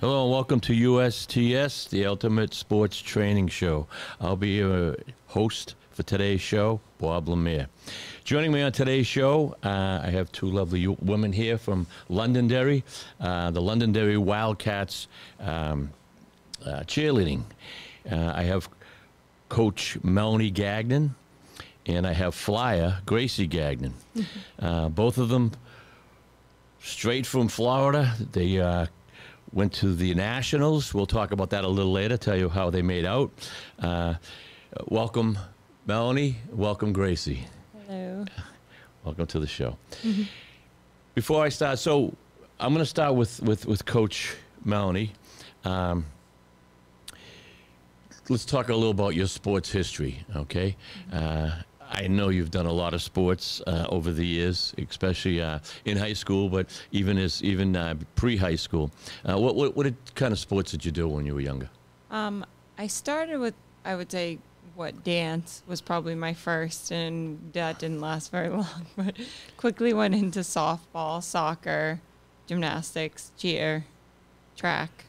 Hello and welcome to USTS, the Ultimate Sports Training Show. I'll be your host for today's show, Bob Lemire. Joining me on today's show, I have two lovely women here from Londonderry, the Londonderry Wildcats cheerleading. I have Coach Melanie Gagnon, and I have Flyer Gracie Gagnon. Both of them straight from Florida. They went to the Nationals. We'll talk about that a little later, tell you how they made out. Welcome, Melanie. Welcome, Gracie. Hello. Welcome to the show. Before I start, so I'm going to start with Coach Melanie. Let's talk a little about your sports history, okay? I know you've done a lot of sports over the years, especially in high school, but even pre-high school. What kind of sports did you do when you were younger? I started with, I would say, dance was probably my first, and that didn't last very long, but quickly went into softball, soccer, gymnastics, cheer, track.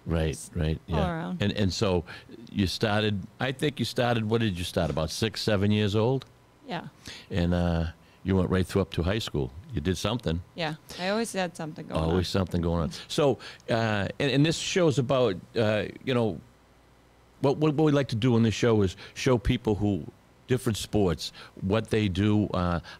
Right, yeah. All around. And so you started, I think you started, what did you start, about 6, 7 years old? Yeah. And you went right through up to high school. You did something. Yeah, I always had something going on. Always something going on. So, and this show's about, what we like to do in this show is show people different sports, what they do,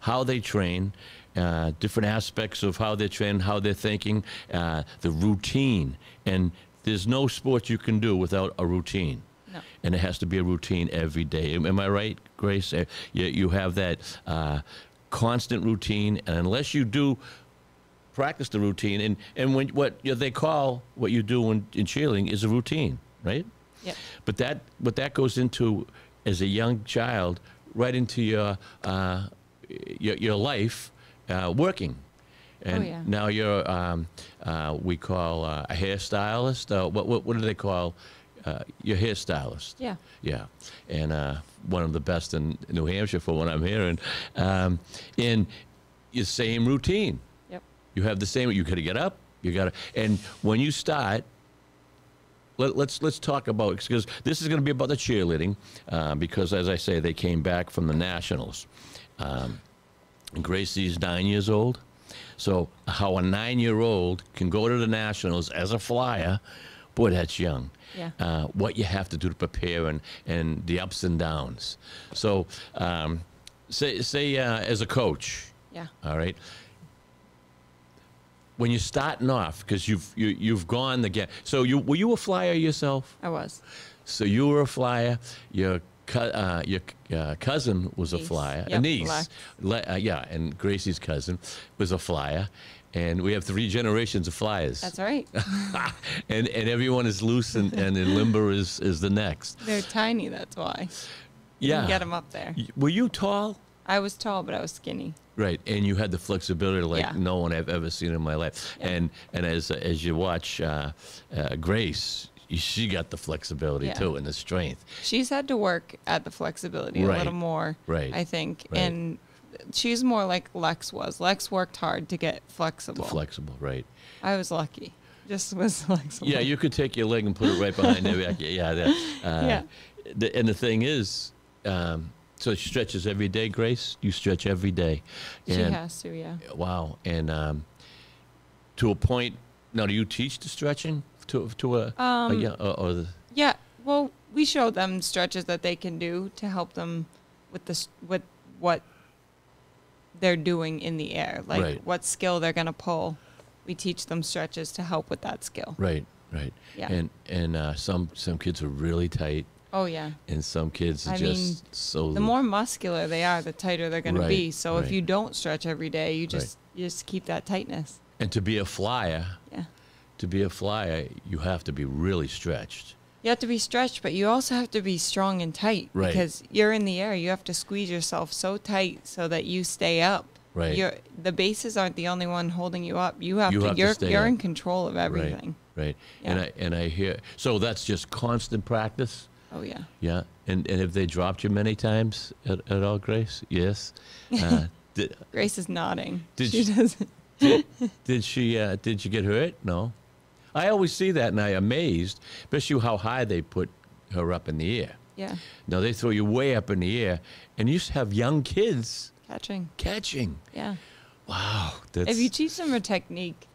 how they train, different aspects of how they're training, how they're thinking, the routine. And there's no sport you can do without a routine. No. And it has to be a routine every day. Am I right, Grace? You have that constant routine, and unless you do practice the routine, and what they call what you do in cheerleading is a routine, right? Yep. But that goes into, as a young child, right into your life, working. And now you're, we call a hairstylist. What do they call your hairstylist? Yeah. Yeah. And one of the best in New Hampshire for what I'm hearing. In your same routine. Yep. You have the same, you got to get up, and when you start, let's talk about, because this is going to be about the cheerleading, because as I say, they came back from the Nationals. Gracie's 9 years old. So how a 9-year-old can go to the Nationals as a flyer, boy, that's young. Yeah. What you have to do to prepare and the ups and downs. So say as a coach, Yeah. all right, when you're starting off, because you've gone the game. So were you a flyer yourself? I was. So you were a flyer. Your cousin was a flyer, Yep, a niece. Yeah, and Gracie's cousin was a flyer. And we have 3 generations of flyers. That's right. and everyone is loose, and in limber is the next. They're tiny, that's why. Yeah. You can get them up there. Were you tall? I was tall, but I was skinny. Right, and you had the flexibility like Yeah. no one I've ever seen in my life. Yeah. And as you watch Grace, she got the flexibility too, and the strength. She's had to work at the flexibility a little more, I think. Right. And she's more like Lex was. Lex worked hard to get flexible. Flexible, right. I was lucky. Just was flexible. Yeah, you could take your leg and put it right behind your back. Yeah. And the thing is, so she stretches every day, Grace? You stretch every day. She has to, yeah. Wow. And to a point, now do you teach the stretching to a Yeah, well, we show them stretches that they can do to help them with what they're doing in the air, like what skill they're going to pull. We teach them stretches to help with that skill. Right. Yeah. And some kids are really tight. Oh, yeah. And some kids are so... The more muscular they are, the tighter they're going to be. So right. if you don't stretch every day, you just keep that tightness. And to be a flyer, you have to be really stretched. You have to be stretched, but you also have to be strong and tight. Right. Because you're in the air. You have to squeeze yourself so tight so that you stay up. Right. The bases aren't the only one holding you up. You're in control of everything. Right. Yeah. And I hear, so that's just constant practice? Oh, yeah. Yeah. And have they dropped you many times at all, Grace? Yes. Grace is nodding. Did she doesn't. Did she get hurt? No. I always see that, and I'm amazed, especially how high they put her up in the air. Yeah. Now they throw you way up in the air, and you have young kids Catching. Yeah. Wow. That's, If you teach them a technique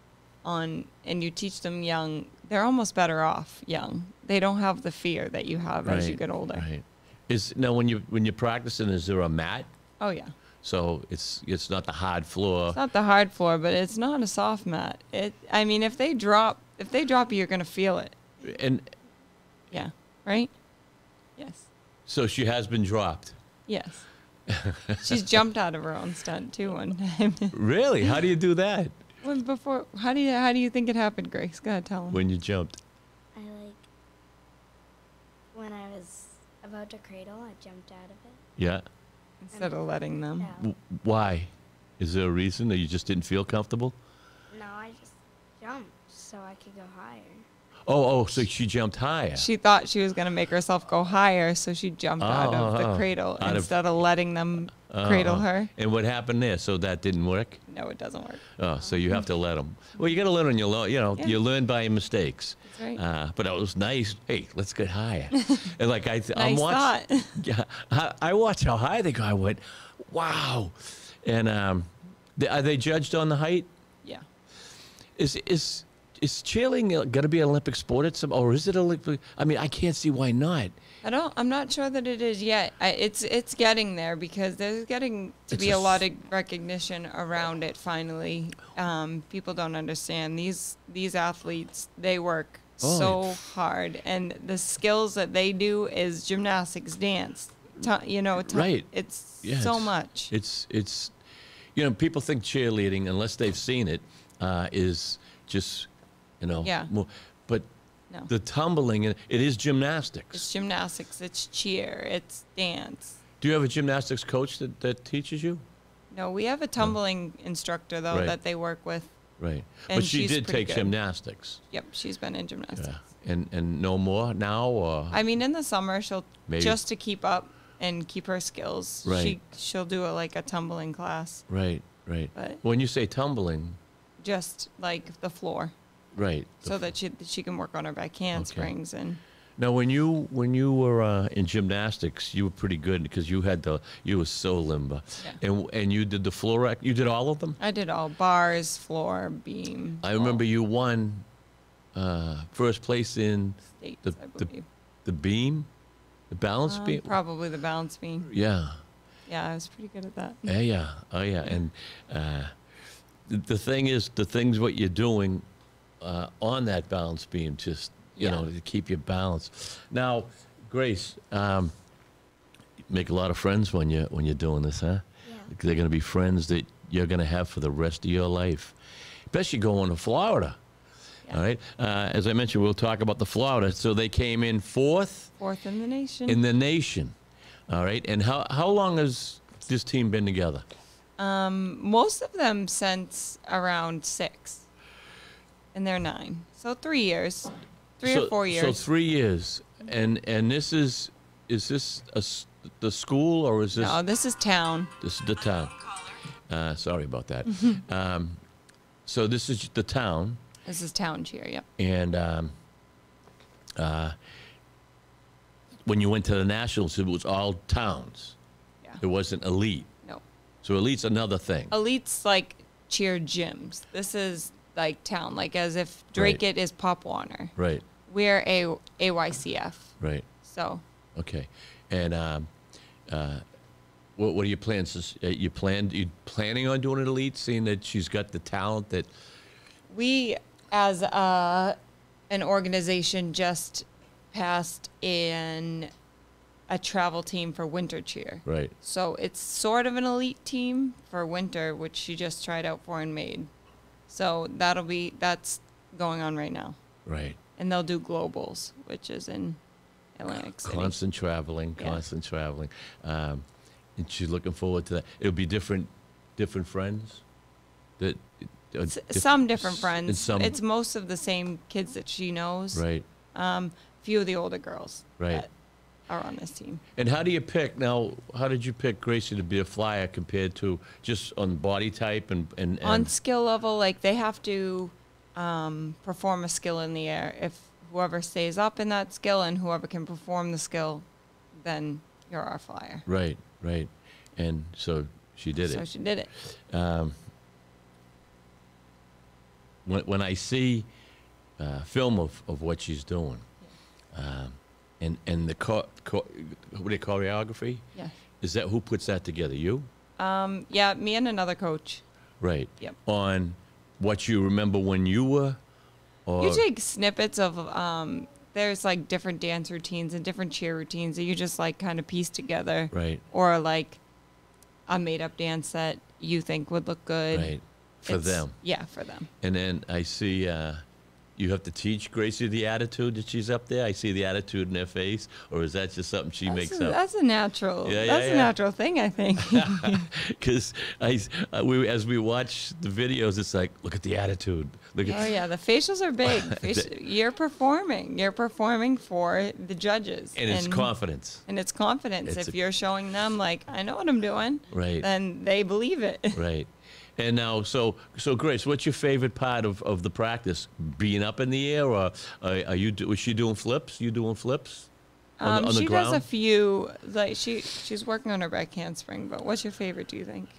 and you teach them young, they're almost better off young. They don't have the fear that you have as you get older. Right. Now when you're practicing, is there a mat? Oh yeah. So it's not the hard floor. It's not the hard floor, but it's not a soft mat. I mean, if they drop you, you're gonna feel it. And Yeah. Right. Yes. so she has been dropped. Yes. She's jumped out of her own stunt too one time. Really? How do you do that? How do you think it happened, Grace? Go ahead, tell them. When you jumped? When I was about to cradle, I jumped out of it. Yeah. Instead of letting them. Yeah. Why? Is there a reason that you just didn't feel comfortable? No, I just jumped so I could go higher. Oh, so she jumped higher. She thought she was going to make herself go higher, so she jumped out of the cradle instead of letting them cradle her. And what happened there? So that didn't work? No, it doesn't work. Oh, so you have to let them. Well, you got to learn on your you learn by your mistakes. That's right. But it was nice. Hey, let's get higher. And like I'm Nice watching. thought. Yeah, I watched how high they go. I went, wow. And are they judged on the height? Yeah. Is cheerleading going to be an Olympic sport at some, or is it Olympic? I mean, I can't see why not. I'm not sure that it is yet. It's getting there because there's getting to be a lot of recognition around it finally. People don't understand these athletes. They work so hard, and the skills that they do is gymnastics, dance. Right. It's Yeah, so much. It's people think cheerleading, unless they've seen it, is just Yeah. but No. the tumbling, it is gymnastics. It's gymnastics. It's cheer. It's dance. Do you have a gymnastics coach that teaches you? No, we have a tumbling instructor though Right. that they work with. Right. And But she she's did pretty take good. gymnastics. Yep, she's been in gymnastics. Yeah. And no more now, or I mean, in the summer, she'll Maybe. just to keep up and keep her skills. Right. She'll do a tumbling class, right. but When you say tumbling, just like the floor, right. so that she can work on her back handsprings and. Now, when you were in gymnastics, you were pretty good because you were so limber, and you did the floor. You did all of them. I did all bars, floor, beam. I remember you won first place in States, the I believe. the beam, the balance beam. Probably the balance beam. Yeah. Yeah, I was pretty good at that. Yeah. Oh yeah. And the thing is, the things what you're doing on that balance beam, just to keep you balanced. Now, Grace, make a lot of friends when you're doing this, huh? Yeah. They're going to be friends that you're going to have for the rest of your life, especially going to Florida. Yeah. All right. As I mentioned, we'll talk about the Florida. So they came in fourth Fourth in the nation. in the nation. All right. And how long has this team been together? Most of them since around 6, and they're 9. So 3 years, 3 or 4 years. So 3 years. And this is this the school, or is this? No, this is town. This is the town. Sorry about that. So this is the town. This is town cheer. Yep. And when you went to the nationals, it was all towns. Yeah. It wasn't elite. No. So elite's another thing. Elite's like cheer gyms. This is like town, like as if Right. Drake is Pop Warner. Right. We're AYCF. Right. So Okay. And what are your plans? You planning on doing an elite, seeing that she's got the talent that? we, as an organization, just passed in a travel team for winter cheer. Right. So it's sort of an elite team for winter, which she just tried out for and made. So that's going on right now. Right. And they'll do globals, which is in Atlantic City. Constant traveling. And she's looking forward to that. It'll be different friends. Some different friends. And some, It's most of the same kids that she knows. right. Few of the older girls Right. that are on this team. And how do you pick now? How did you pick Gracie to be a flyer compared to just on body type and On skill level, like they have to perform a skill in the air. If whoever stays up in that skill and whoever can perform the skill, then you're our flyer. Right, right. And so she did So it. she did it. When I see film of what she's doing, and the choreography, Yeah. is that who puts that together? You? Yeah, me and another coach. Right. Yep. On what you remember when you were, or You take snippets of there's like different dance routines and different cheer routines that you just like kind of piece together. right, Or like a made up dance that you think would look good. right, for It's- them. Yeah, for them. And then I see you have to teach Gracie the attitude that she's up there. I see the attitude in her face, or is that just something she makes up? That's a natural. Yeah, that's yeah, a yeah. natural thing, I think. Because as we watch the videos, it's like, look at the attitude. Look Oh at yeah, the facials are big. You're performing. You're performing for the judges. and it's confidence. And it's confidence. It's If a- you're showing them like, I know what I'm doing, Right. then they believe it. Right. And now, so Grace, what's your favorite part of the practice? Being up in the air, or was she doing flips? You doing flips on the She ground? does a few. Like she's working on her back handspring. But what's your favorite? Do you think?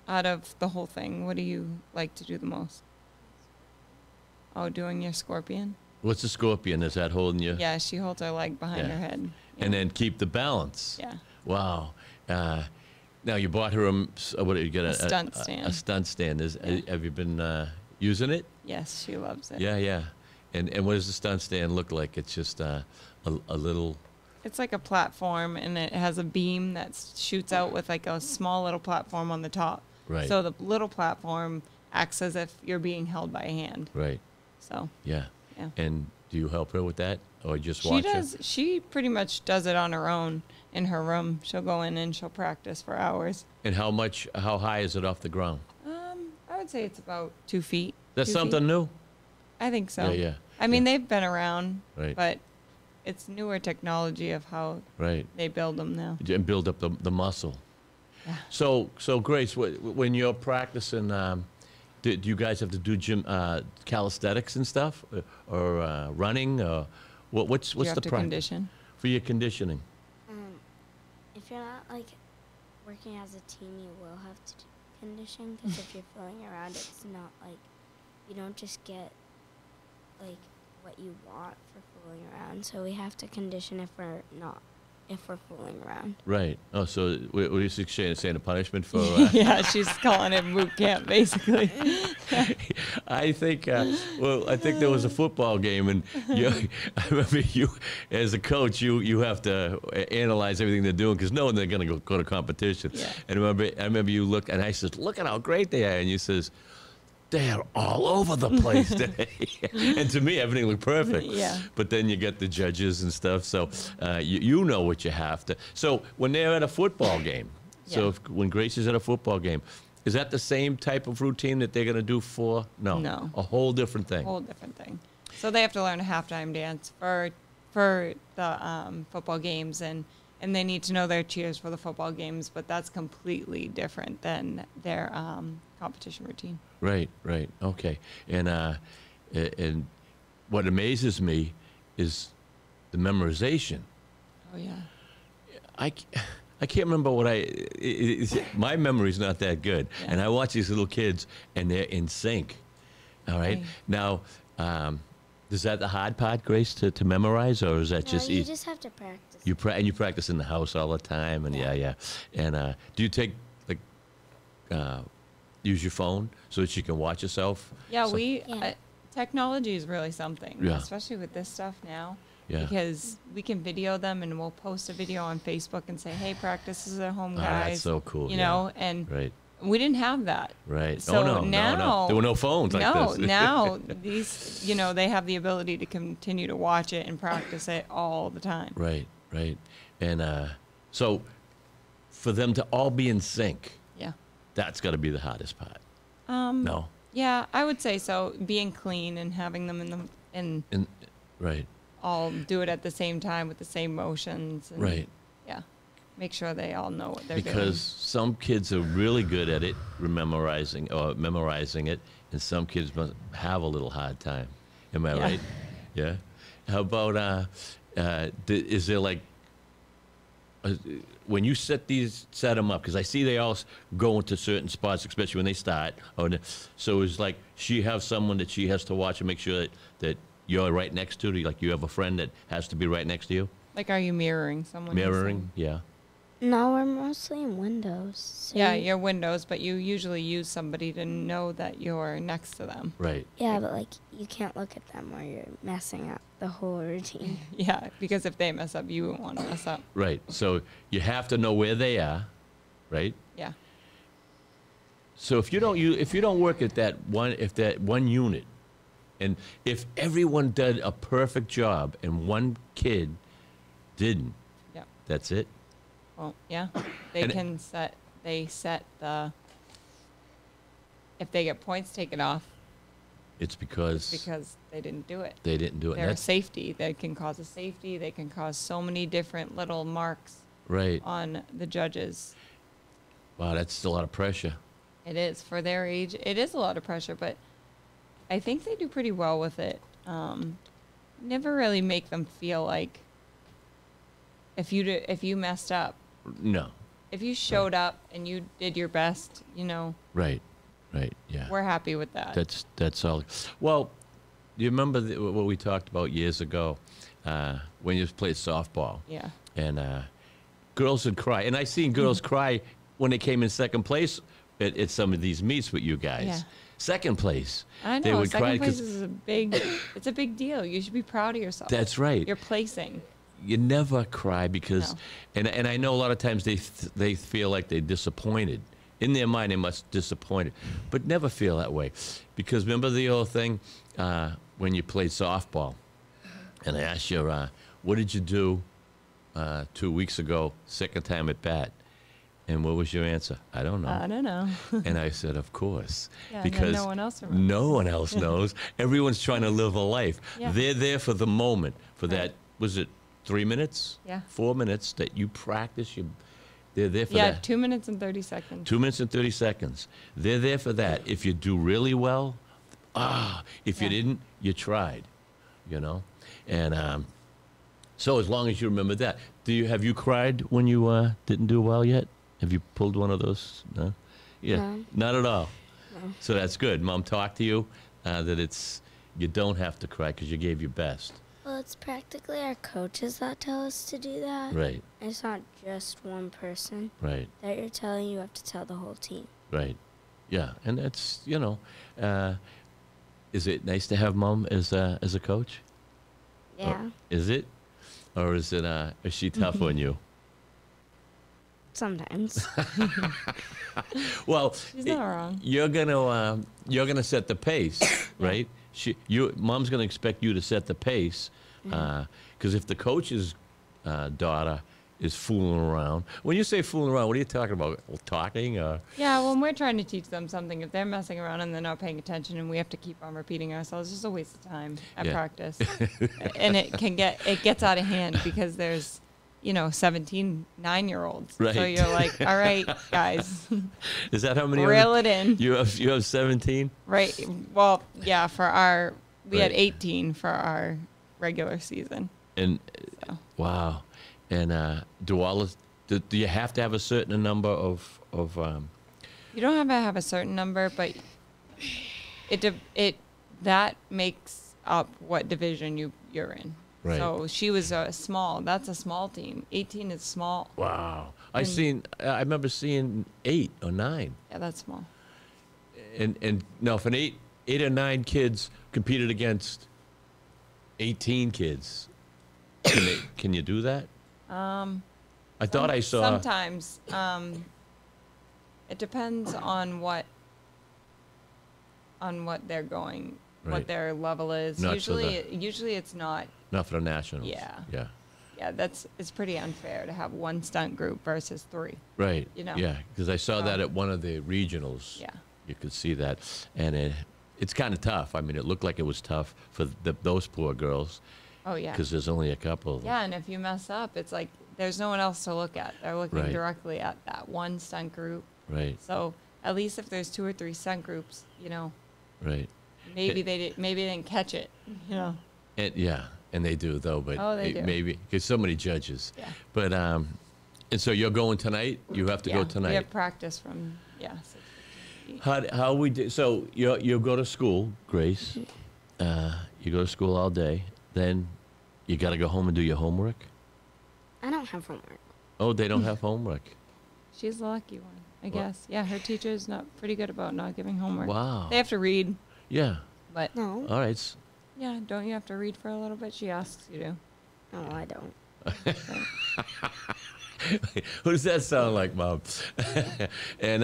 Out of the whole thing, what do you like to do the most? Oh, doing your scorpion. What's the scorpion? Is that holding you? Yeah, she holds her leg behind Yeah. her head. And then keep the balance. Yeah. Wow. Now you bought her what did you get? A stunt stand. A stunt stand. Yeah. Have you been using it? Yes, she loves it. Yeah, yeah. And what does the stunt stand look like? It's just a little. It's like a platform, and it has a beam that shoots out with like a small little platform on the top. Right. So the little platform acts as if you're being held by a hand. Right. So Yeah. yeah. And do you help her with that, or just She watch does. She pretty much does it on her own in her room. She'll go in and she'll practice for hours. her? And how high is it off the ground? I would say it's about 2 feet. That's 2 feet. something new. I think so. Yeah, yeah. I mean, they've been around, Right. but it's newer technology of how Right. they build them now. And build up the muscle. Yeah. So Grace, when you're practicing, do you guys have to do calisthenics and stuff, or running, or what's You the have to practice condition. for your conditioning? If you're not like working as a team, you will have to do condition because if you're fooling around, it's not like you don't just get like what you want for fooling around. So we have to condition if we're fooling around. Right. Oh, so what are you saying a punishment for? Yeah, she's calling it boot camp, basically. I think there was a football game, and I remember you, as a coach, you have to analyze everything they're doing because knowing they're going to go to competition. Yeah. And I remember you looked, and I said, "Look at how great they are," and you says, "They're all over the place today." And to me, everything looked perfect. Yeah. But then you get the judges and stuff, so you know what you have to. So when they're at a football game, Yeah. when Grace is at a football game, is that the same type of routine that they're going to do for? No. No. A whole different thing. Whole different thing. So they have to learn a halftime dance for the football games, and they need to know their cheers for the football games, but that's completely different than their competition routine. Right. Okay. And what amazes me is the memorization. Oh yeah. I can't remember what my memory's not that good. Yeah. And I watch these little kids, and they're in sync. All right. Right. Now, is that the hard part, Grace, to memorize, or is that No, just you easy? just have to practice. And you practice in the house all the time, and yeah. And do you take use your phone so that you can watch yourself? Yeah, So- technology is really something, Yeah. especially with this stuff now. Yeah. Because we can video them, and we'll post a video on Facebook and say, "Hey, practices at home, Oh, guys." that's so cool. You yeah. know, and Right. we didn't have that. Right. So no. now There were no phones like No, this. now these, they have the ability to continue to watch it and practice it all the time. Right. And so for them to all be in sync, Yeah. that's got to be the hardest part. No. Yeah, I would say so. Being clean and having them in And right. all do it at the same time with the same motions. And, Right. Yeah. Make sure they all know what they're Because some kids are really good at it, memorizing it, and some kids must have a little hard time. Am I Yeah. right? Yeah. How about is there like when you set them up? Because I see they all go into certain spots, especially when they start. So it's like she has someone that she has to watch and make sure that you're right next to her. Like you have a friend that has to be right next to you. Like, are you mirroring someone? Mirroring, yeah. No, we're mostly in Windows. So Yeah, your windows, but you usually use somebody to know that you're next to them. Right. Yeah, but like you can't look at them or you're messing up the whole routine. Yeah, because if they mess up, you won't want to mess up. Right. So you have to know where they are, right? Yeah. So if you don't work at that one unit, and if everyone did a perfect job and one kid didn't, Yeah. that's it. Well, yeah. They set the, if they get points taken off, It's because they didn't do it. they didn't do it. They're a That's safety. They can cause a safety. They can cause so many different little marks right. on the judges. Wow, that's a lot of pressure. It is for their age. It is a lot of pressure, but I think they do pretty well with it. Never really make them feel like if you messed up, No. if you showed up and you did your best, Right. Right. Yeah. we're happy with that. That's all. Well, do you remember what we talked about years ago when you played softball? Yeah. And girls would cry, and I seen girls cry when they came in second place at some of these meets with you guys. Yeah. Second place. I They know. would cry Second place 'cause- is it's a big deal. You should be proud of yourself. That's right. You're placing. You never cry because, No. and I know a lot of times they feel like they're disappointed. In their mind, they must disappointed, but never feel that way, because remember the old thing when you played softball, and I asked you, what did you do 2 weeks ago, second time at bat, and what was your answer? I don't know. I don't know. And I said, of course, Yeah, and then because no one else remembers. no one else knows. Everyone's trying to live a life. Yeah. They're there for the moment, for Right. that. Was it 3 minutes? Yeah. 4 minutes that you practice. They're there for Yeah, that. 2 minutes and 30 seconds. 2 minutes and 30 seconds. They're there for that. If you do really well, if you Yeah. didn't, you tried, And so as long as you remember that, have you cried when you didn't do well yet? Have you pulled one of those? No? Yeah, No. not at all. No. So that's good. Mom talked to you that you don't have to cry because you gave your best. Well, it's practically our coaches that tell us to do that. Right, It's not just one person right, that you're telling. You have to tell the whole team. right. Yeah, and that's, is it nice to have Mom as a coach? Yeah, Is it? Or is she tough on you? sometimes. Well, She's not wrong. you're gonna set the pace, right? Mom's gonna expect you to set the pace, because if the coach's daughter is fooling around, when you say fooling around, what are you talking about? Talking? Yeah, when we're trying to teach them something, if they're messing around and they're not paying attention and we have to keep on repeating ourselves, it's just a waste of time at Yeah. practice. And it gets out of hand because there's, 17 9-year-olds. So Right. you're like, all right, guys, Is that how many? reel it in. You have 17? Right. Well, yeah, we had Right. 18 for our regular season. And So. wow. And do you have to have a certain number of You don't have to have a certain number, but that makes up what division you're in. Right. So she was small. That's a small team. 18 is small. Wow. I remember seeing 8 or 9. Yeah, that's small. And now if an 8 or 9 kids competed against 18 kids, can you do that? I thought I saw. Sometimes. It depends on what they're going, Right. what their level is. Not for Usually it's not. Not for the nationals. Yeah. Yeah. Yeah, it's pretty unfair to have one stunt group versus 3. Right. You know. Yeah, because I saw So- that at one of the regionals. Yeah. You could see that, and it's kind of tough. I mean, it looked like it was tough for those poor girls Oh yeah. because there's only a couple of them. Yeah, and if you mess up, it's like there's no one else to look at. They're looking Right. directly at that one stunt group. Right. So at least if there's 2 or 3 stunt groups, Right. Maybe maybe they didn't catch it. You know. And they do though, but They do. maybe because so many judges. Yeah. But and so you're going tonight. You have to go tonight. We have practice from 6:15 to 8. How we do? So you go to school, Grace. You go to school all day. Then you got to go home and do your homework. I don't have homework. Oh, they don't have homework. She's the lucky one, I guess. Yeah, her teacher's not pretty good about not giving homework. Wow. They have to read, Yeah. but No. All right. yeah, don't you have to read for a little bit? She asks you to. No, I don't. Who does that sound like, Mom? And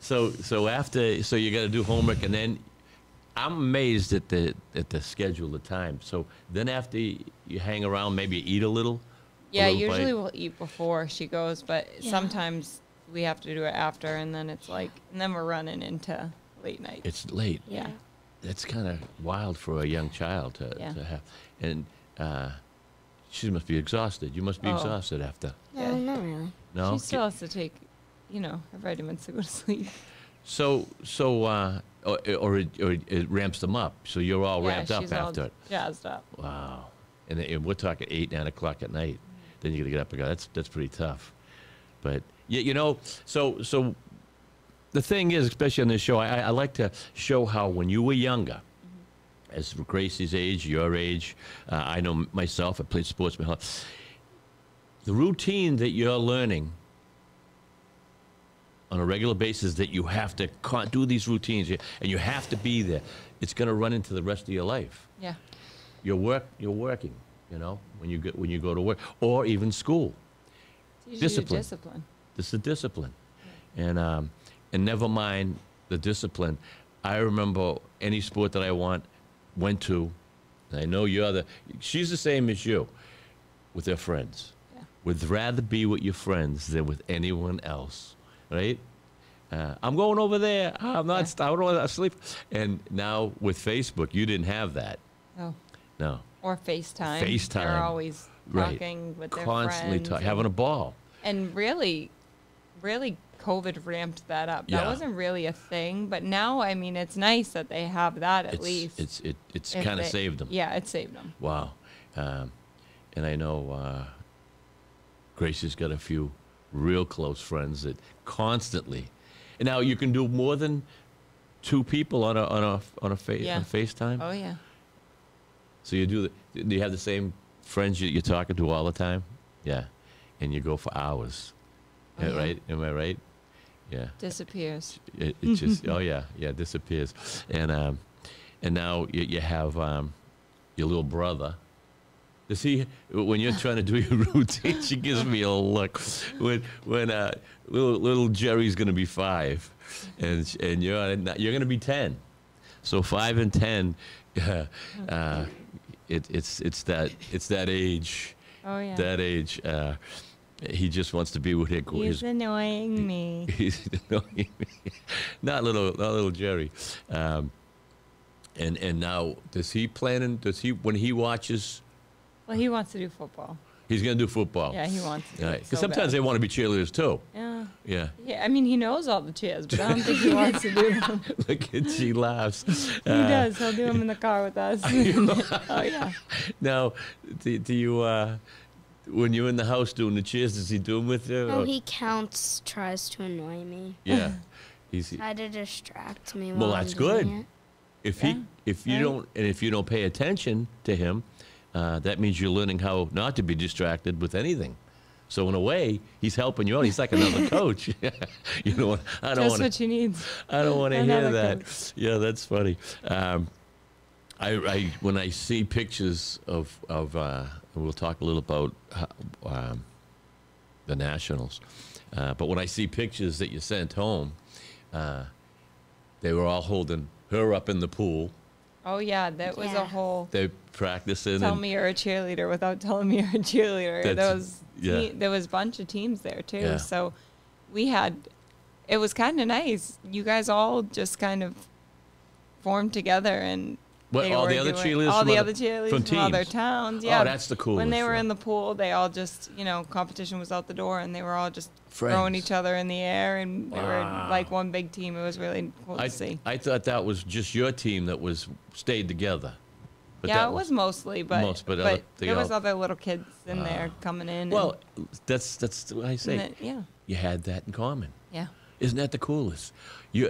so you got to do homework, and then I'm amazed at the schedule, the time. So then after you hang around, maybe you eat a little. Yeah, little usually bite. we'll eat before she goes, but Yeah. sometimes we have to do it after, and then it's like, and then we're running into late night. It's late. Yeah. That's kind of wild for a young child to have. And she must be exhausted. You must be Oh. exhausted after. No, Yeah. not really. No. She still has to take, her vitamins to go to sleep. So or it ramps them up. So you're all ramped up she's after all it. jazzed up. Wow. And we're talking 8, 9 o'clock at night. Then you got to get up and go. That's pretty tough. But yeah, so the thing is, especially on this show, I like to show how when you were younger, as Gracie's age, your age, I know myself, I played sports my whole life. The routine that you're learning on a regular basis, that you have to do these routines and you have to be there, it's going to run into the rest of your life. Yeah. You're working, when you go to work or even school. It's usually Discipline. discipline. This is discipline, and never mind the discipline. I remember any sport that I went to, and I know she's the same as you, with their friends. Yeah. Would rather be with your friends than with anyone else, right? I'm going over there. I'm not. I don't want to sleep. And now with Facebook, you didn't have that. Oh. No. Or FaceTime. FaceTime. They're always Right. talking with their Constantly friends. having a ball. And really, COVID ramped that up. Yeah. That wasn't really a thing, but now, I mean, it's nice that they have that at It's least. it's if kind of they- saved them. Yeah, it saved them. Wow. And I know Gracie's got a few real close friends that constantly. And now you can do more than 2 people on a Yeah. FaceTime. Oh, yeah. So do you have the same friends you're talking to all the time? Yeah. And you go for hours. Oh, yeah. Right? Am I right? Yeah. Disappears. It just disappears. And now you have your little brother. Does he, when you're trying to do your routine, she gives me a look. When little Jerry's going to be 5, and you're going to be 10, so 5 and 10, it's that age. Oh, yeah. That age. He just wants to be with He's annoying me. He's annoying me. Not little Jerry. And now when he watches? Well, he wants to do football. He's going to do football. Yeah, he wants to. Right. Because so sometimes bad. they want to be cheerleaders too. Yeah. Yeah. Yeah, I mean, he knows all the cheers, but I don't think he wants to do them. Look at she laughs. He does. He'll do them in the car with us. Oh, yeah. Now, do you when you're in the house doing the cheers, does he do them with you? No, or- he tries to annoy me. Yeah. Try to distract me. Well, while that's I'm doing good. it. If you don't pay attention to him, that means you're learning how not to be distracted with anything. So in a way, he's helping you out. He's like another coach. I don't want Just to. what she needs. I don't want to hear Another that. coach. Yeah, that's funny. I when I see pictures of we'll talk a little about the Nationals, but when I see pictures that you sent home, they were all holding her up in the pool. Oh, yeah. That was a Yeah. whole They're practicing. tell and me you're a cheerleader without telling me you're a cheerleader. There was a bunch of teams there, too. Yeah. So it was kind of nice. You guys all just kind of formed together and What, all the other cheerleaders all from the other- other cheerleaders from from other teams? towns. Oh, Yeah, that's the coolest, When they were yeah. in the pool, they all just, competition was out the door, and they were all just throwing Friends. each other in the air, and they were Wow. like one big team. It was really cool I to see. I thought that was just your team that stayed together. But Yeah, that it was mostly, but they there was all- other little kids in there coming in. Well, that's what I say. and yeah, You had that in common. yeah. Isn't that the coolest?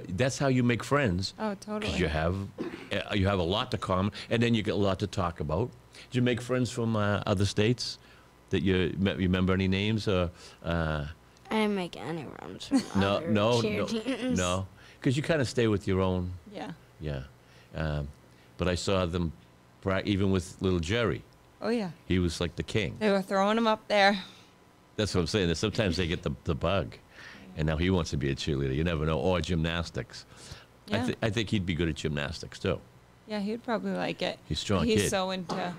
That's how you make friends. Oh, totally. 'Cause you have a lot to common, and then you get a lot to talk about. Did you make friends from other states that you remember any names or? I didn't make any runs from No, other no, cheer no, teams. no, because you kind of stay with your own. Yeah. Yeah, but I saw them, even with little Jerry. Oh yeah. He was like the king. They were throwing them up there. That's what I'm saying. That sometimes they get the bug, and now he wants to be a cheerleader. You never know. Or gymnastics. Yeah. I think he'd be good at gymnastics too. Yeah, he'd probably like it. He's a strong He's kid. so into.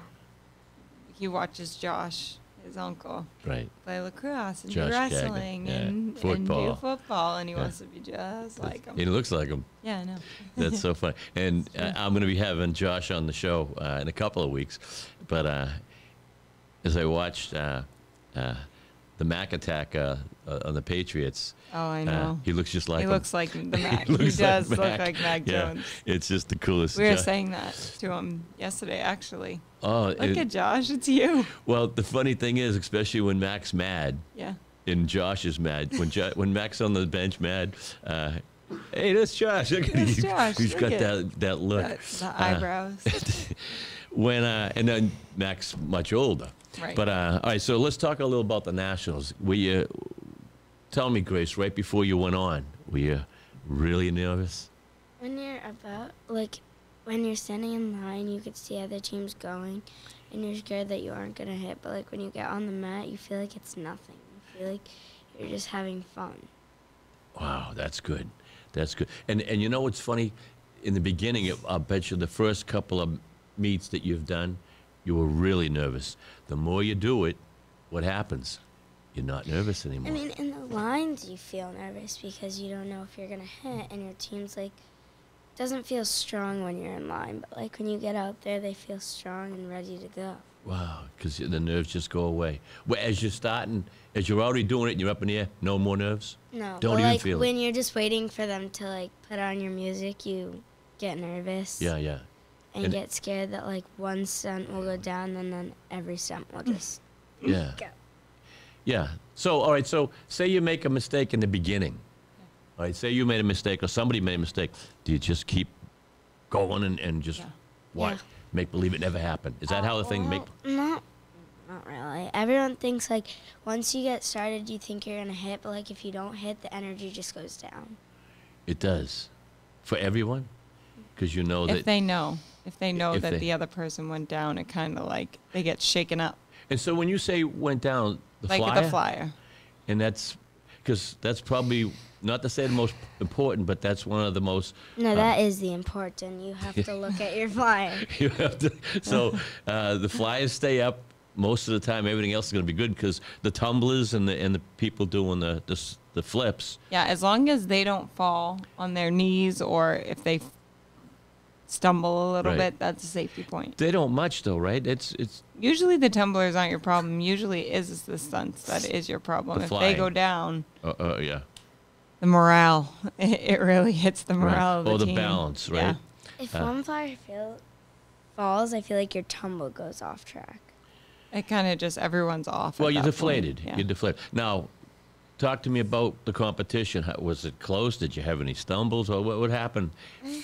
He watches Josh, his uncle, Right. play lacrosse and Josh do Gagnon, wrestling yeah. and Football. do football, and he Yeah. wants to be just like him. He looks like him. Yeah, I know. That's so funny. And I'm going to be having Josh on the show in a couple of weeks. But as I watched the Mac attack on the Patriots, Oh, I know. he looks just like He him. looks like the Mac. He looks does like look Mac. like Mac Yeah. Jones. It's just the coolest. We were Jo- saying that to him yesterday, actually. Oh, Look at Josh, it's you. well, the funny thing is, especially when Mac's mad, Yeah. and Josh is mad. When Mac's on the bench mad, hey, that's Josh. Look at That's him. Josh. He's Look got at that look. The eyebrows. And then Mac's much older. Right. But all right, so let's talk a little about the Nationals. Tell me, Grace, right before you went on, were you really nervous? When you're when you're standing in line, you could see other teams going, and you're scared that you aren't gonna hit. But like when you get on the mat, you feel like it's nothing. You feel like you're just having fun. Wow, that's good. That's good. And you know what's funny? In the beginning, I'll bet you the first couple of meets that you've done, you were really nervous. The more you do it, what happens? You're not nervous anymore. I mean, in the lines, you feel nervous because you don't know if you're gonna hit, and your team's like doesn't feel strong when you're in line. But like when you get out there, they feel strong and ready to go. Wow, because the nerves just go away. Well, as you're already doing it and you're up in the air, no more nerves? No, Don't but even like feel it. when you're just waiting for them to like put on your music, you get nervous. Yeah, yeah. And And- get scared that like one stunt will go down and then every stunt will just Yeah. go. Yeah. So, all right, so say you make a mistake in the beginning. All right, say you made a mistake or somebody made a mistake. Do you just keep going and just Yeah. what? Yeah. Make believe it never happened? Is that how the thing make? Well, not really. Everyone thinks like once you get started, you think you're gonna hit, but like if you don't hit, the energy just goes down. It does. For everyone? Because you know that. If they know If that they- the other person went down, it kind of like they get shaken up. And so when you say went down, the Like flyer? the flyer. And that's because that's probably, not to say the most important, but that's one of the most. No, that is the important. You have to look at your flyer. You have to. So the flyers stay up most of the time. Everything else is going to be good because the tumblers and the people doing the flips. Yeah, as long as they don't fall on their knees or if they stumble a little Right. bit, that's a safety point. They don't much though, right? It's Usually the tumblers aren't your problem. Usually it is the stunts that is your problem. The If flying. they go down, yeah. the morale, it really hits the morale of the Oh, the team. balance, right? Yeah. If one flyer falls, I feel like your tumble goes off track. It kind of just, everyone's off. Well, at you're that deflated. point. Yeah. You're deflated. Now, talk to me about the competition. Was it close? Did you have any stumbles, or what happened?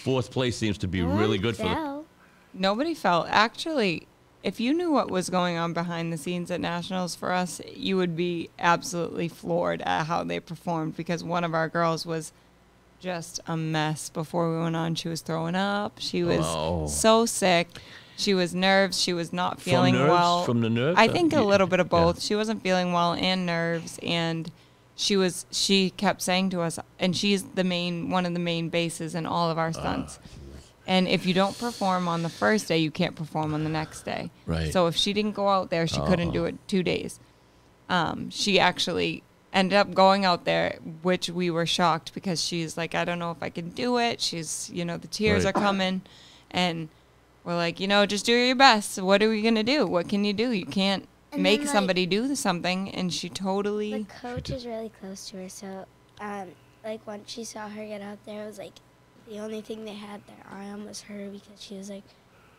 Fourth place seems to be really good for the. Fell. Nobody felt. Actually, if you knew what was going on behind the scenes at Nationals for us, you would be absolutely floored at how they performed because one of our girls was just a mess before we went on. She was throwing up. She was Oh. so sick. She was nerves. She was not feeling nerves? well. From the nerves? I think a little bit of Yeah. both. She wasn't feeling well and nerves, and she kept saying to us, and she's one of the main bases in all of our stunts. And if you don't perform on the first day, you can't perform on the next day. Right. So if she didn't go out there, she couldn't do it 2 days. She actually ended up going out there, which we were shocked because she's like, I don't know if I can do it. She's, the tears Right. are coming. And we're like, just do your best. What are we going to do? What can you do? You can't And make then, like, somebody do something. And she The totally, coach is really close to her, so like once she saw her get out there, it was like the only thing they had their eye on was her because she was like,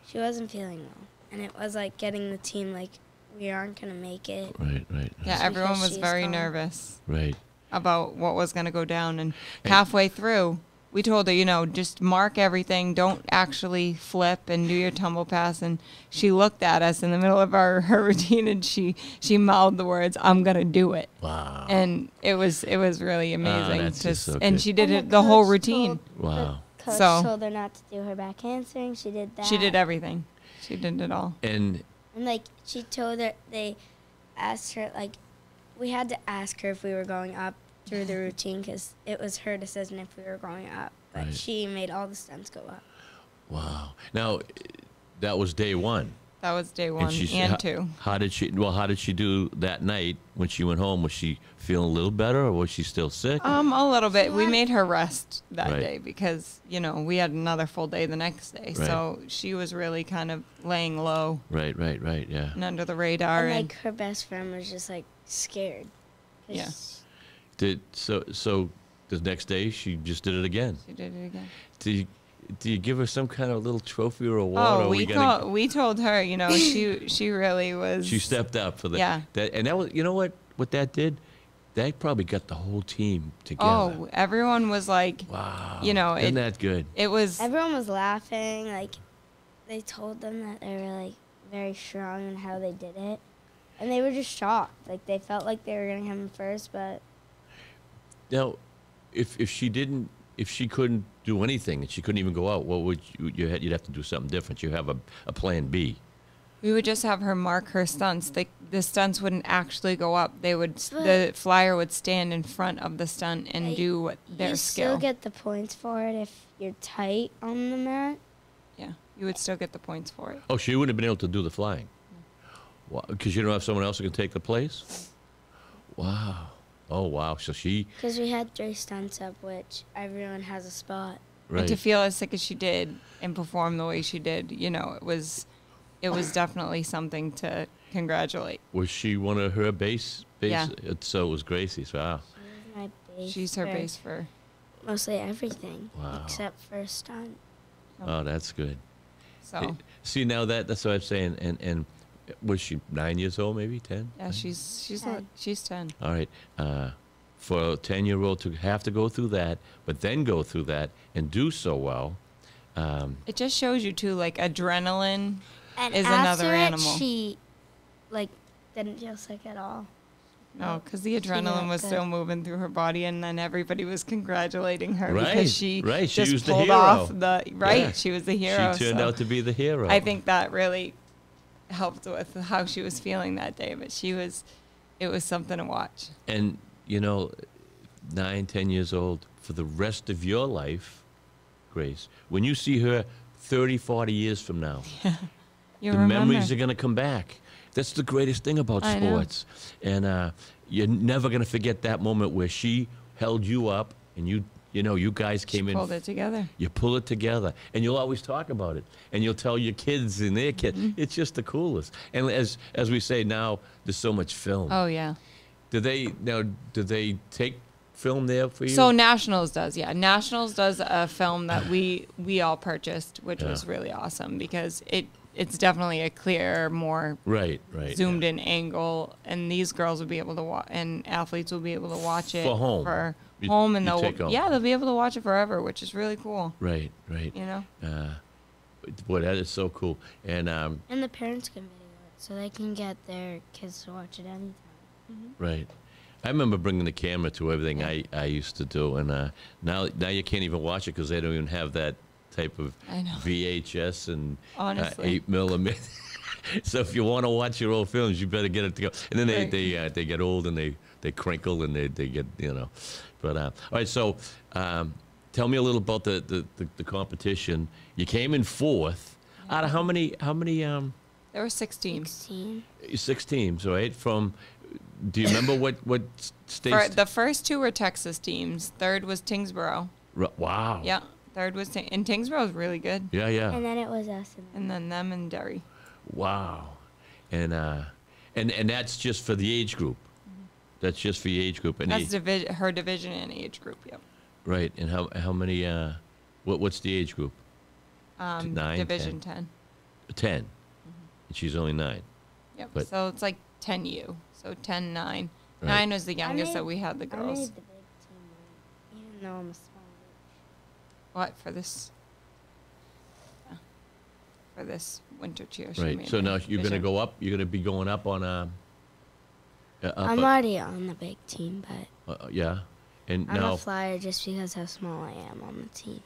she wasn't feeling well, and it was like getting the team like, we aren't gonna make it. Right. yeah, Just everyone because was she's very gone. nervous Right. about what was going to go down. And halfway through, we told her, just mark everything. Don't actually flip and do your tumble pass. And she looked at us in the middle of her routine, and she mouthed the words, "I'm going to do it." Wow. And it was really amazing. that's just so and good. she did And it the whole coach routine. Wow. The coach So- told her not to do her back handspring. She did that. She did everything. She did it all. And And like she told her, they asked her like, we had to ask her if we were going up through the routine because it was her decision if we were going up. But Right. she made all the stunts go up. wow. Now, that was day one. That was day one she- and how- two. How did she do that night when she went home? Was she feeling a little better, or was she still sick? A little bit. She We had- made her rest that Right. day because, we had another full day the next day. Right. So she was really kind of laying low Right. Yeah. and under the radar. And And, like her best friend was just like scared. 'Cause Yeah. So the next day she just did it again. she did it again. Do you give her some kind of little trophy or award? Oh, or we told her, she really was. She stepped up for that. Yeah. And that was, what that did? That probably got the whole team together. Oh, everyone was like, Wow. Isn't Isn't that good? it was. Everyone was laughing. Like, they told them that they were like very strong in how they did it, and they were just shocked. Like they felt like they were gonna come in first, but Now, if she couldn't do anything and she couldn't even go out, what would you'd have to do something different. You have a plan B. We would just have her mark her stunts. The stunts wouldn't actually go up. The flyer would stand in front of the stunt and Like, do what their you skill. still get the points for it if you're tight on the mat. Yeah, you would still get the points for it. Oh, she wouldn't have been able to do the flying. Because you don't have someone else who can take the place? Wow. Oh, wow. So she, Because we had 3 stunts up, which everyone has a spot. And to right. feel as sick as she did and perform the way she did, it was definitely something to congratulate. Was she one of her base? Yeah. So it was Gracie's. Wow. She was my base. She's her for base for. mostly everything Wow. except for a stunt. Oh, that's good. So See, now that's what I'm saying. And was she 9 years old, maybe 10? yeah, she's 10. All right. For a 10-year-old to have to go through that, but then go through that and do so well. It just shows you too, like adrenaline. And Is after another it, animal. she like didn't feel sick at all. No, because the She adrenaline looked was good. still moving through her body, and then everybody was congratulating her Right, because she right, she just was the pulled hero. off the right. Yeah. She was the hero. She turned so out to be the hero. I think that really helped with how she was feeling that day. But it was something to watch. And, 9, 10 years old, for the rest of your life, Grace, when you see her 30, 40 years from now, You the remember? memories are going to come back. That's the greatest thing about I know. sports. And you're never going to forget that moment where she held you up and you guys came in. Pulled it together. You pull it together, and you'll always talk about it, and you'll tell your kids and their kids. Mm-hmm. It's just the coolest. And as we say now, there's so much film. Oh yeah. Do they take film there for you? So Nationals does, yeah. Nationals does a film that we all purchased, which Yeah. was really awesome because it's definitely a clearer, more right. zoomed in angle, and these girls will be able to watch, and athletes will be able to watch it For home. and You take home. they'll be able to watch it forever, which is really cool. Right. You know, Boy, that is so cool. And And the parents can video it, so they can get their kids to watch it anytime. right. I remember bringing the camera to everything I used to do, and now you can't even watch it because they don't even have that type of I know. VHS and Honestly. 8mm. So if you want to watch your old films, you better get it to go. And then Right. they get old and they crinkle and they get But all right, so tell me a little about the competition. You came in 4th. Out of how many? There were 6 teams. 16. 6 teams, right? Do you remember what states? The first 2 were Texas teams. Third was Tingsboro. Wow. Yeah. Third was and Tingsboro was really good. Yeah, yeah. And then it was us. And then them and Derry. Wow. And that's just for the age group. That's just for the age group. And That's her division and age group. Yep. right. And how many? What's the age group? 9, Division 10. 10. And she's only 9. Yep. But- So it's like 10U. So 10, 9. Right. 9 was the youngest made- that we had the I made girls. the big team, even though I'm a small. What for this? Yeah. For this winter cheer. She Right. made So the now you're going to division. go up. You're going to be going up on I'm already on the big team, but yeah. And I'm now, a flyer just because how small I am on the team.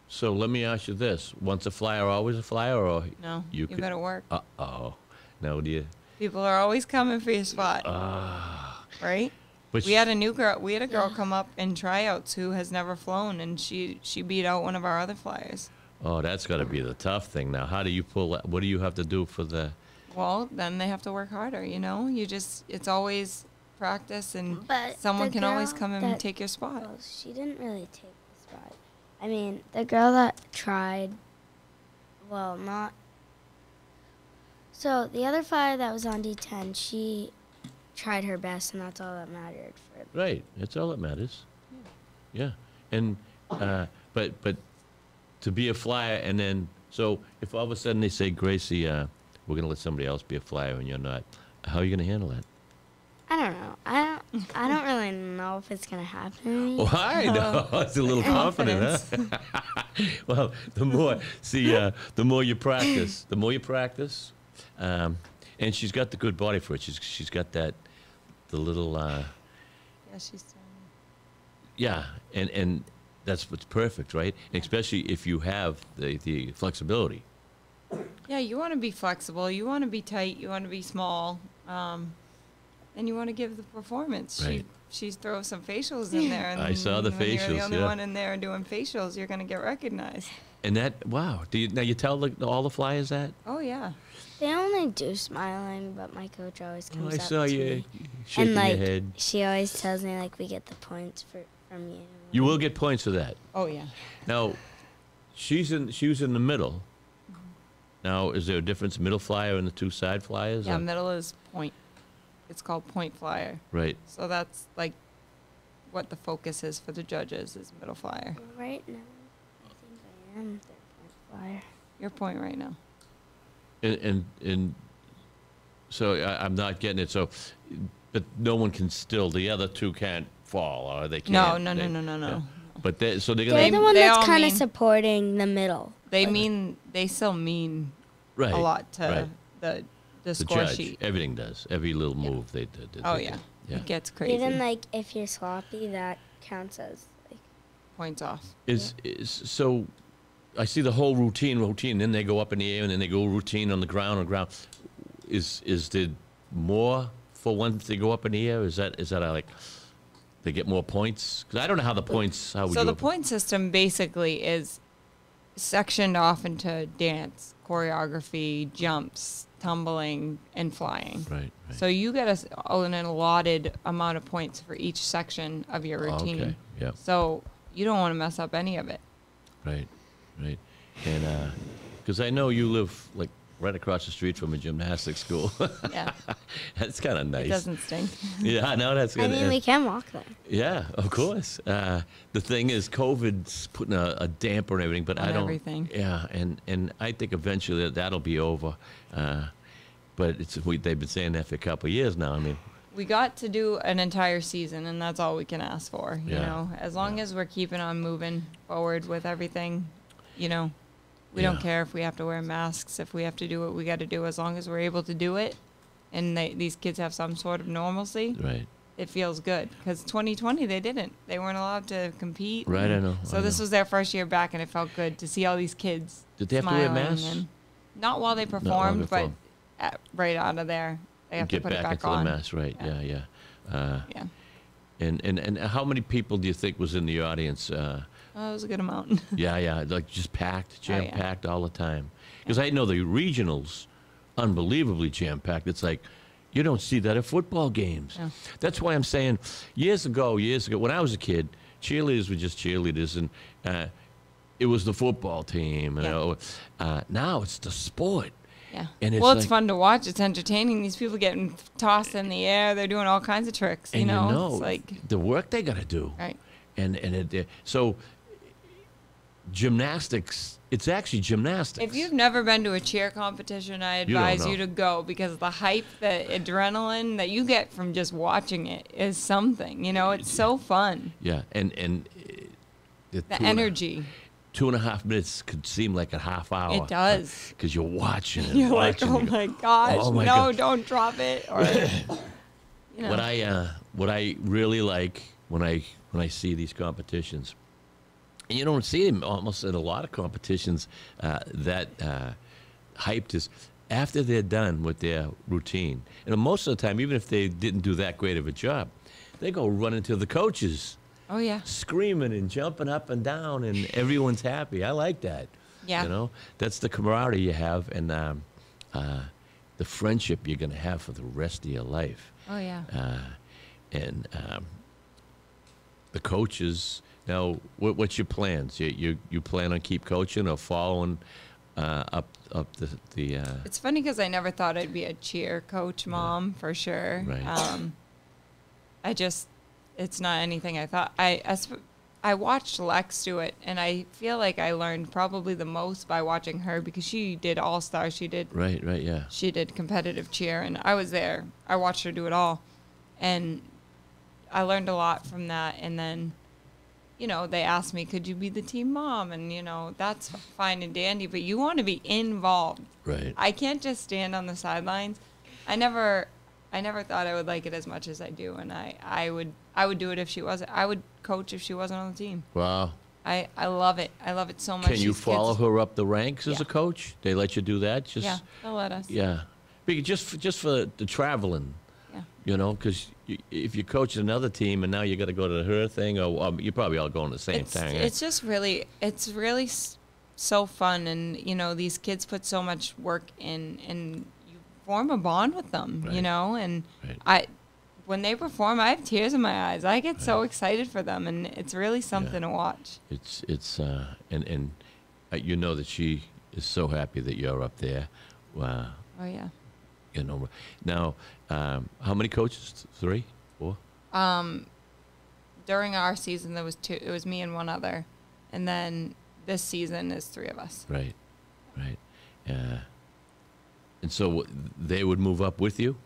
so let me ask you this: once a flyer, always a flyer, or No, you you could- better work. oh, now do you? People are always coming for your spot, right? But We had a new girl. We had a girl come up in tryouts who has never flown, and she beat out one of our other flyers. oh, that's got to be the tough thing. Now, how do you pull that? What do you have to do for the? Well, then they have to work harder. It's always practice, and But someone the can always girl come and that- take your spot. Well, she didn't really take the spot. I mean, the girl that tried, well, not. So the other flyer that was on D10, she tried her best, and that's all that mattered for. Right, that's all that matters. Yeah, and but to be a flyer, and then so if all of a sudden they say, Gracie, we're going to let somebody else be a flyer, and you're not, how are you going to handle that? I don't know. I don't really know if it's gonna happen. Oh, I know. It's a little confident, huh? Well, the more you practice, and she's got the good body for it. She's got the little, Yeah, she's. yeah, and that's what's perfect, right? Especially if you have the flexibility. Yeah, you want to be flexible. You want to be tight. You want to be small. And you want to give the performance. Right. She throws some facials in there. And I saw the when you're the facials, only yeah. one in there doing facials, you're going to get recognized. And that, wow. Now you tell all the flyers that? Oh, yeah. They only do smiling, but my coach always Oh, comes I up saw to you me. shaking And like your head. she always tells me like we get the points from you. You will get points for that. Oh, yeah. Now, she was in the middle. Now, is there a difference, middle flyer and the two side flyers? Yeah, or- middle is point. It's called point flyer. Right. So that's like what the focus is for the judges is middle flyer. Right now, I think I am third point flyer. Your point right now. And so I'm not getting it. So, but no one can still. The other two can't fall, or they No, can't. no, they- no, no, no, no. But so they're They're gonna the one they that's all kind of mean- supporting the middle. They still mean right, a lot to right. the The score judge, sheet. everything does. Every little Yeah. move they Oh, do. yeah. Yeah. It gets crazy. Even like if you're sloppy, that counts as like. Points off. Is so? I see the whole routine. Then they go up in the air, and then they go routine on the ground. Is there more for once they go up in the air? Is that like they get more points? Because I don't know how the points. How we So do the it. point system basically is sectioned off into dance, choreography, jumps, tumbling, and flying. Right. So you get an allotted amount of points for each section of your routine. Okay. Yeah. So you don't want to mess up any of it. Right. And because I know you live like right across the street from a gymnastics school. Yeah, That's kind of nice. it doesn't stink. Yeah, I know that's I good. mean, we can walk there. Yeah, of course. The thing is, COVID's putting a damper on everything, but On I don't. everything. Yeah, and I think eventually that'll be over. But they've been saying that for a couple of years now. I mean, We got to do an entire season, and that's all we can ask for. You Yeah. know, as long as we're keeping on moving forward with everything, we Yeah. don't care if we have to wear masks, if we have to do what we got to do, as long as we're able to do it, and these kids have some sort of normalcy. right. It feels good because 2020 they didn't. They weren't allowed to compete. Right, I know. So I this know. was their first year back, and it felt good to see all these kids. Did they have to wear smiling masks? and- Not while they while they performed, but performed. right out of there, they have Get to put back it back into on. the mask, right? Yeah. Yeah. Yeah. And how many people do you think was in the audience? Oh, it was a good amount. Yeah, like just packed, Oh, yeah. jam-packed all the time. Because I know the regionals, unbelievably jam-packed. It's like, you don't see that at football games. Yeah. That's why I'm saying, years ago, when I was a kid, cheerleaders were just cheerleaders, and it was the football team. You Yeah. know, now it's the sport. Yeah. And it's well, it's like- fun to watch. It's entertaining. These people getting tossed in the air. They're doing all kinds of tricks. And you know, it's like the work they got to do. right. So gymnastics. It's actually gymnastics. If you've never been to a cheer competition, I You don't advise know. you to go because the hype, the adrenaline that you get from just watching it is something. You know, it's so fun. Yeah, and The energy. 2.5 minutes could seem like a half hour. It does. Because you're watching and You're like, watching. oh my gosh, Oh my no, God. don't drop it. Or, you know. What I really like when I see these competitions, and you don't see them almost in a lot of competitions that hyped is after they're done with their routine. And most of the time, even if they didn't do that great of a job, they go running to the coaches, Oh yeah. screaming and jumping up and down, and everyone's happy. I like that. Yeah. You know, that's the camaraderie you have, and the friendship you're going to have for the rest of your life. Oh yeah. And the coaches. Now, what's your plans? You plan on keep coaching or following up the It's funny because I never thought I'd be a cheer coach, mom, for sure. Right. It's not anything I thought. I watched Lex do it, and I feel like I learned probably the most by watching her because she did All Star. She did yeah. She did competitive cheer, and I was there. I watched her do it all, and I learned a lot from that. And then, you know, they asked me, could you be the team mom? And, you know, that's fine and dandy, but you want to be involved. Right. I can't just stand on the sidelines. I never thought I would like it as much as I do, and I would do it if she wasn't. I would coach if she wasn't on the team. Wow. I love it. I love it so much. Can you These follow kids- her up the ranks as Yeah. a coach? They let you do that? Just Yeah, they'll let us. Yeah. Because just for the traveling. Yeah. You know, because if you coach another team and now you got to go to her thing, or you're probably all going the same thing. It's just really, so fun, and you know these kids put so much work in, and you form a bond with them, you Right. know. And Right. when they perform, I have tears in my eyes. I get so excited for them, and it's really something to watch. It's and you know that she is so happy that you're up there. Wow. Oh yeah. You know. Now, how many coaches? 3, 4? During our season, there was 2. It was me and one other, and then this season is 3 of us. Right. And so they would move up with you,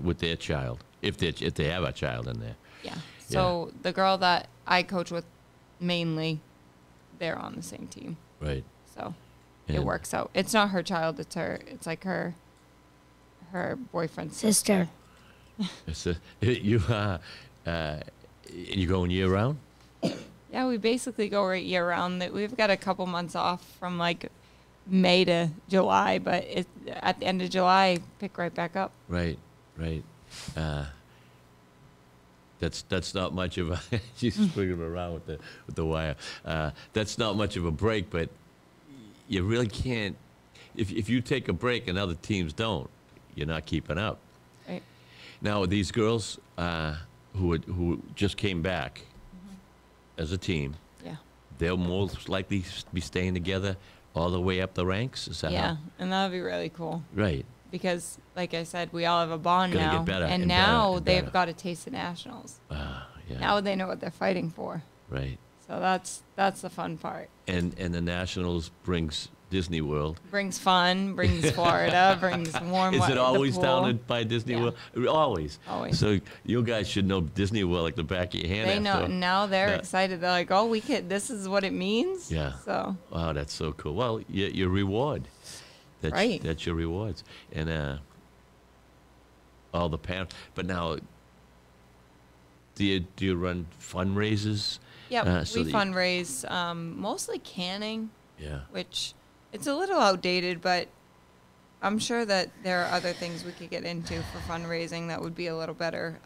with their child, if they have a child in there. Yeah. So the girl that I coach with, mainly, they're on the same team. Right. So it And- works out. It's not her child. It's her. It's like her boyfriend's Sister. It's you going year round? Yeah, we basically go right year round. That we've got a couple months off from like May to July, but at the end of July, pick right back up. Right. That's not much of a. She's swinging around with the wire. That's not much of a break, but you really can't. If you take a break and other teams don't, you're not keeping up. Right. Now these girls who just came back as a team, Yeah. they'll most likely be staying together all the way up the ranks. Is that Yeah, how? and that would be really cool Right. because, like I said, we all have a bond Gonna get now, better and and better now and they've better. got a taste of nationals. Yeah. Now they know what they're fighting for. Right. So that's the fun part. And the Nationals brings Disney World. Brings fun, brings Florida, brings warm Is weather. it the always pool. down by Disney Yeah. World? Always. Always. So you guys should know Disney World like the back of your hand. They know after. now. They're Yeah. excited. They're like, "Oh, we could. This is what it means." Yeah. So Wow, that's so cool. Well, your reward. That's, Right. That's your rewards. And all the parents. But now, do you run fundraisers? yeah, so we that fundraise mostly canning, Yeah. which it's a little outdated, but I'm sure that there are other things we could get into for fundraising that would be a little better.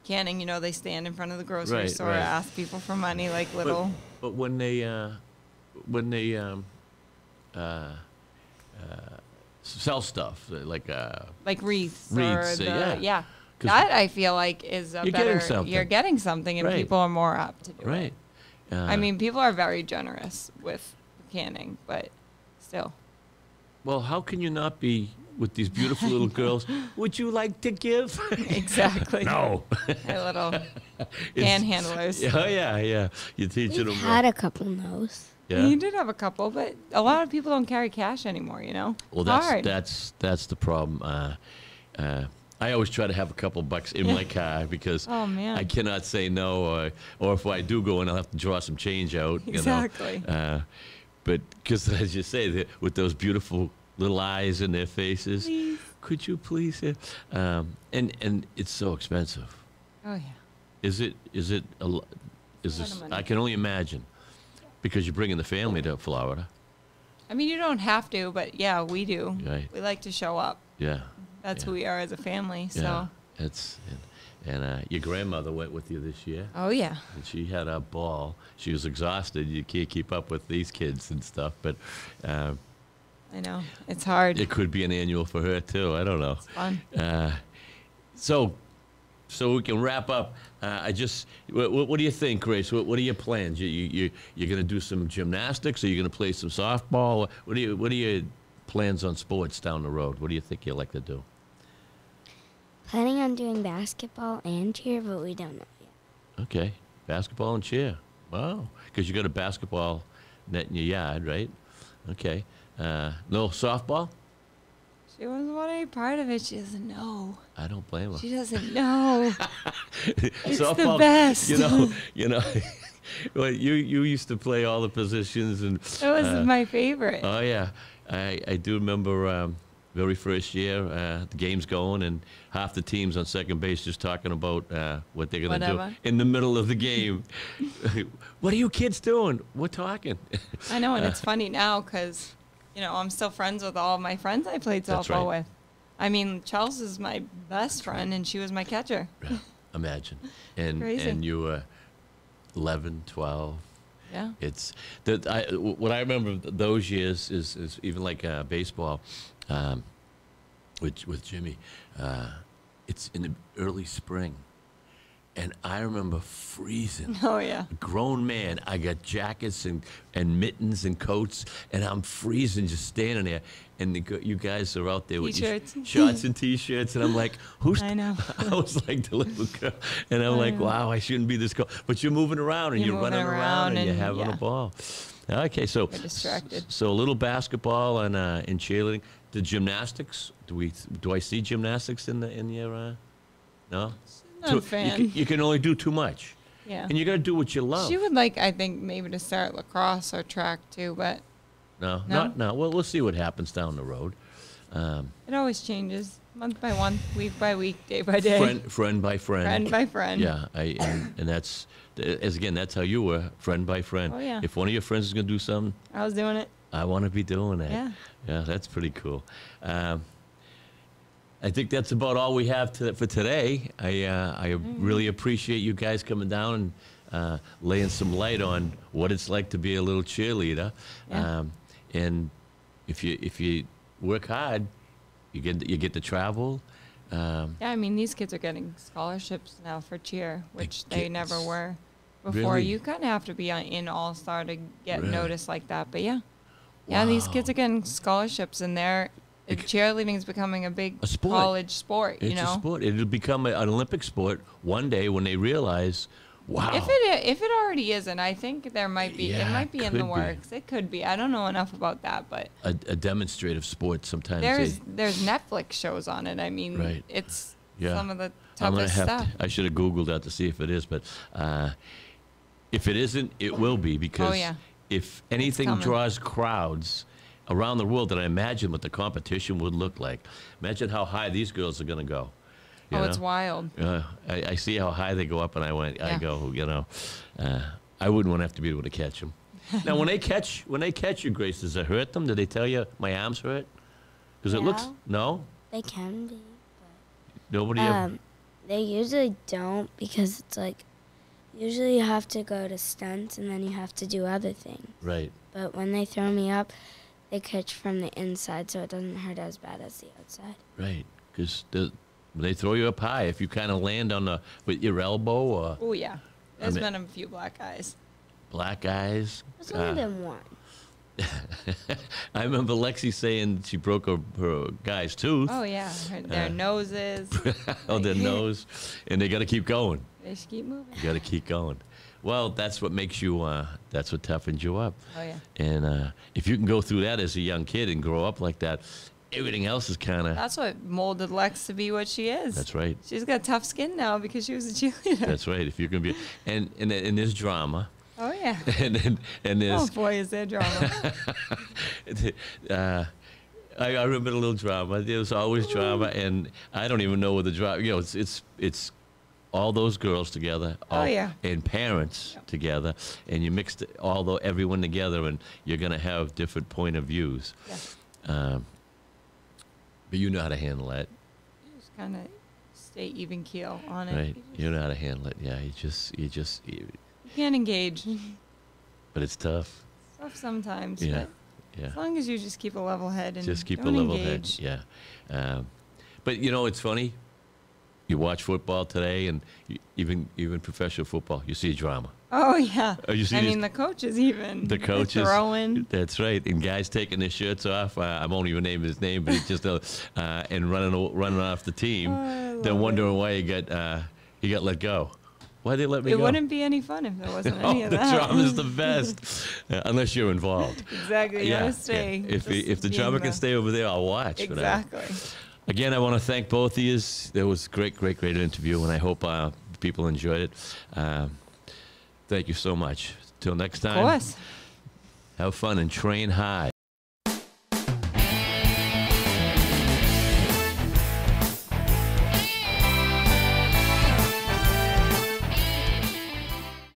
Canning, you know, they stand in front of the grocery Right, store, right. ask people for money, like little. But when they sell stuff like Like wreaths, Wreaths, or yeah. yeah. 'Cause That I feel like is a you're better. getting something. You're getting something, and Right. people are more apt to do right, it. I mean, people are very generous with canning, but still. Well, how can you not be with these beautiful little girls? Would you like to give? Exactly. No. My little panhandlers. Oh, yeah. You teach We've them. had a couple no's. Yeah. You did have a couple, but a lot of people don't carry cash anymore, you know? Well, Hard. that's the problem. I always try to have a couple bucks in my car because Oh, man. I cannot say no, or if I do go in, I'll have to draw some change out. Exactly. You know? But because, as you say, with those beautiful little eyes in their faces, Please. could you please? And it's so expensive. Oh, yeah. Is it? Is lot this? of money. I can only imagine because you're bringing the family to Florida. I mean, you don't have to, but yeah, we do. Right. We like to show up. Yeah. That's Yeah. who we are as a family. So. Yeah. It's and your grandmother went with you this year. Oh, yeah. And she had a ball. She was exhausted. You can't keep up with these kids and stuff, but I know. It's hard. it could be an annual for her too. I don't know. It's fun. So we can wrap up. What do you think, Grace? What are your plans? You're going to do some gymnastics? Are you going to play some softball? What are your plans on sports down the road? What do you think you'd like to do? Planning on doing basketball and cheer, but we don't know yet. Okay, basketball and cheer. Wow, because you got a basketball net in your yard, right? Okay. No softball? She doesn't want any part of it. She doesn't know. I don't blame her. She doesn't know. It's the Softball, best. You know. Well, you used to play all the positions and. It was my favorite. Oh yeah, I do remember very first year the game's going and half the teams on second base just talking about what they're gonna Whatever. do in the middle of the game. What are you kids doing? We're talking. I know, and it's funny now because, you know, I'm still friends with all of my friends I played That's softball right. with. I mean, Chelsea is my best friend, and she was my catcher. Yeah, imagine. And Crazy. and you were 11, 12. Yeah. It's what I remember those years is even like baseball, with Jimmy. It's in the early spring, and I remember freezing. Oh, yeah. A grown man, I got jackets and mittens and coats, and I'm freezing just standing there. And you guys are out there with your T-shirts. shorts and T-shirts, and I'm like, who's? I know. I was like the little girl, and I'm like, know. wow, I shouldn't be this cold. But you're moving around, and You're you're running moving around, and you're and, having yeah. a ball. Okay, so You're distracted. So a little basketball and cheerleading. The gymnastics. Do I see gymnastics in your? No. Not a fan. You can only do too much. Yeah. And you got to do what you love. She would like, I think, maybe to start lacrosse or track too, but No, No? not now. Well, we'll see what happens down the road. it always changes month by month, week by week, day by day. Friend by friend. Friend by friend. Yeah, and that's that's how you were, friend by friend. Oh, yeah. If one of your friends is gonna do something, I was doing it. I want to be doing that. Yeah. Yeah, that's pretty cool. I think that's about all we have for today. I really appreciate you guys coming down and laying some light on what it's like to be a little cheerleader. Yeah. And if you work hard, you get to travel. Yeah, I mean, these kids are getting scholarships now for cheer, which they kids. never were before. Really? You kind of have to be in All-Star to get Really? noticed like that. But yeah, yeah, these Wow. kids are getting scholarships, and cheerleading is becoming a big A sport. college sport. It's You know, a sport. It'll become an Olympic sport one day when they realize, wow. if it already isn't, I think there might be. Yeah, it might be in could the be. works. It could be. I don't know enough about that, but a demonstrative sport sometimes. there's Netflix shows on it. I mean, Right. it's Yeah. some of the I'm gonna toughest have stuff. to. I should have Googled that to see if it is, but if it isn't, it will be because Oh, yeah. if anything coming. draws crowds around the world, then I imagine what the competition would look like. Imagine how high these girls are going to go. you Oh, it's know? wild. I see how high they go up, and I Yeah. go, I wouldn't want to have to be able to catch them. Now, when they catch you, Grace, does it hurt them? Do they tell you my arms hurt? Because it looks no, They can be. nobody. Ever, They usually don't because it's like, usually you have to go to stunts and then you have to do other things. right. But when they throw me up, they catch from the inside, so it doesn't hurt as bad as the outside. Right, because when they throw you up high, if you kind of land with your elbow, or Oh yeah, there's mean- been a few black eyes. black eyes. There's only been one. I remember Lexi saying she broke her guy's tooth. Oh yeah, their noses. Oh, their nose, and they got to keep going. They just keep moving. You got to keep going. Well, that's what makes you. That's what toughens you up. Oh yeah. And if you can go through that as a young kid and grow up like that, everything else is kind of. That's what molded Lex to be what she is. That's right. She's got tough skin now because she was a cheerleader. That's right. If you can be, and there's drama. Oh yeah. and there's. Oh boy, is there drama. I remember a little drama. There was always drama, and I don't even know what the drama. You know, it's all those girls together. Oh, yeah. And parents together, and you mixed everyone together, and you're gonna have different point of views. Yeah. But you know how to handle that, You just kind of stay even keel on it. right? You know how to handle it. Yeah, You can't engage. but it's tough. It's tough sometimes. Yeah, But yeah. as long as you just keep a level head and Just keep a don't level engage. head. Yeah. But you know, it's funny. You watch football today, and even professional football, you see drama. Oh yeah. Oh, you see I these- mean the coaches even. The They're coaches. throwing. That's right. And guys taking their shirts off. I won't even name his name, but he just and running off the team. Oh, I love then wondering it. why he got let go. Why they let me It go? wouldn't be any fun if there wasn't Oh, any of the that. drama's the best, unless you're involved. Exactly. You gotta stay. If just the being drama can stay over there, I'll watch. but, Exactly. again, I want to thank both of you. That was a great interview, and I hope people enjoyed it. Thank you so much. Till next time. Of course. Have fun and train hard.